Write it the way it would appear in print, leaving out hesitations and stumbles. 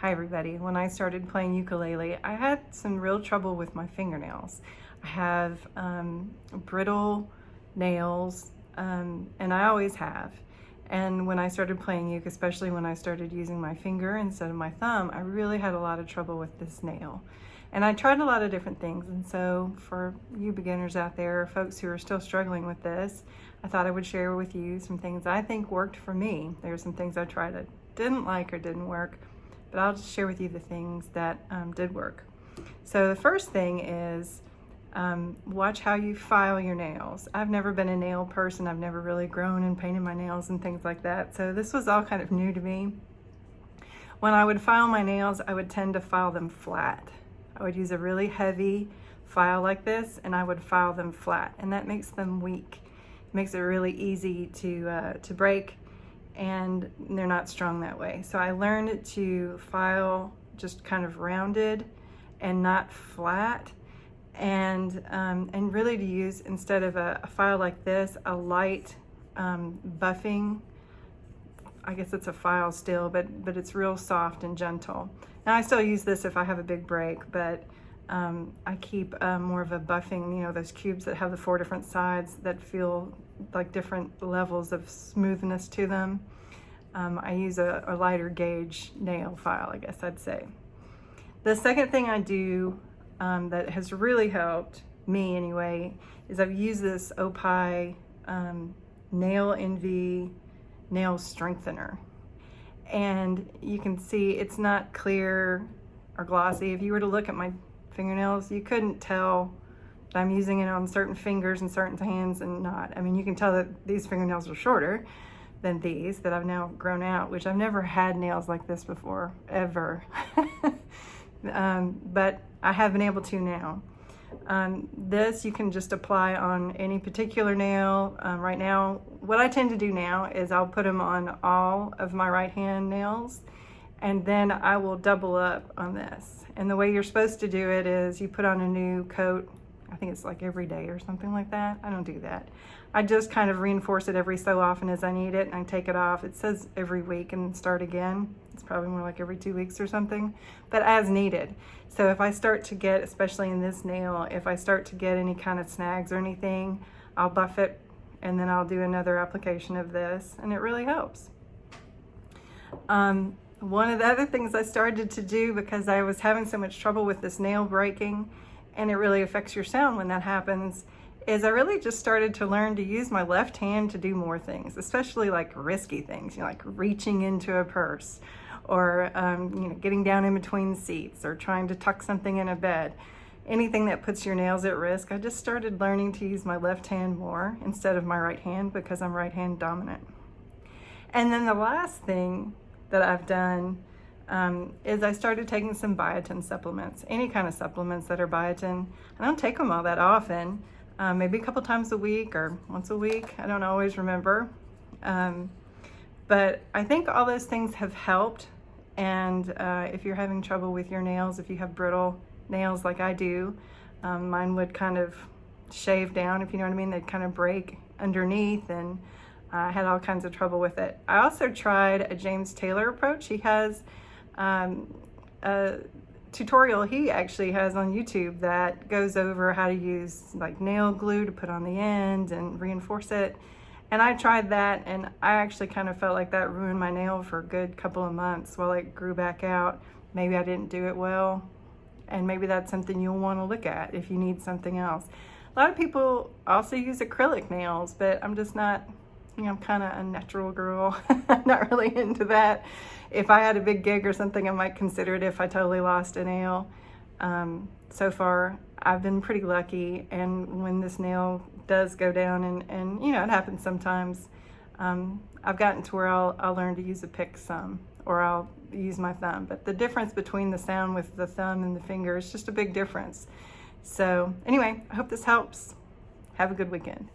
Hi everybody. When I started playing ukulele, I had some real trouble with my fingernails. I have brittle nails, and I always have. And when I started playing uke, especially when I started using my finger instead of my thumb, I really had a lot of trouble with this nail. And I tried a lot of different things, and so for you beginners out there, folks who are still struggling with this, I thought I would share with you some things I think worked for me. There are some things I tried that didn't like or didn't work, but I'll just share with you the things that did work. So the first thing is watch how you file your nails. I've never been a nail person. I've never really grown and painted my nails and things like that. So this was all kind of new to me. When I would file my nails, I would tend to file them flat. I would use a really heavy file like this, and I would file them flat, and that makes them weak. It makes it really easy to break, and they're not strong that way. So I learned to file just kind of rounded and not flat, and really to use, instead of a file like this, a light buffing. I guess it's a file still, but it's real soft and gentle. Now I still use this if I have a big break, but I keep more of a buffing, you know, those cubes that have the 4 different sides that feel like different levels of smoothness to them. I use a lighter gauge nail file, I guess I'd say. The second thing I do that has really helped me anyway is I've used this Opie Nail Envy nail strengthener, and you can see it's not clear or glossy. If you were to look at my fingernails, you couldn't tell that I'm using it on certain fingers and certain hands and not. I mean, you can tell that these fingernails are shorter than these that I've now grown out, which I've never had nails like this before, ever. But I have been able to now. This you can just apply on any particular nail. Right now, what I tend to do now is I'll put them on all of my right hand nails, and then I will double up on this. And the way you're supposed to do it is you put on a new coat. I think it's like every day or something like that. I don't do that. I just kind of reinforce it every so often as I need it, and I take it off. It says every week and start again. It's probably more like every 2 weeks or something, but as needed. So if I start to get, especially in this nail, if I start to get any kind of snags or anything, I'll buff it, and then I'll do another application of this, and it really helps. One of the other things I started to do, because I was having so much trouble with this nail breaking, and it really affects your sound when that happens, is I really just started to learn to use my left hand to do more things, especially like risky things, you know, like reaching into a purse, or you know, getting down in between seats, or trying to tuck something in a bed. Anything that puts your nails at risk, I just started learning to use my left hand more instead of my right hand, because I'm right hand dominant. And then the last thing that I've done is I started taking some biotin supplements, any kind of supplements that are biotin. I don't take them all that often, maybe a couple times a week or once a week. I don't always remember. But I think all those things have helped. And if you're having trouble with your nails, if you have brittle nails like I do, mine would kind of shave down, if you know what I mean. They'd kind of break underneath, and I had all kinds of trouble with it. I also tried a James Taylor approach. He has a tutorial he actually has on YouTube that goes over how to use like nail glue to put on the end and reinforce it. And I tried that, and I actually kind of felt like that ruined my nail for a good couple of months while it grew back out. Maybe I didn't do it well, and maybe that's something you'll want to look at if you need something else. A lot of people also use acrylic nails, but I'm just not, you know, I'm kind of a natural girl. I'm not really into that. If I had a big gig or something, I might consider it if I totally lost a nail. So far, I've been pretty lucky, and when this nail does go down, and you know, it happens sometimes, I've gotten to where I'll learn to use a pick some, or I'll use my thumb. But the difference between the sound with the thumb and the finger is just a big difference. So anyway, I hope this helps. Have a good weekend.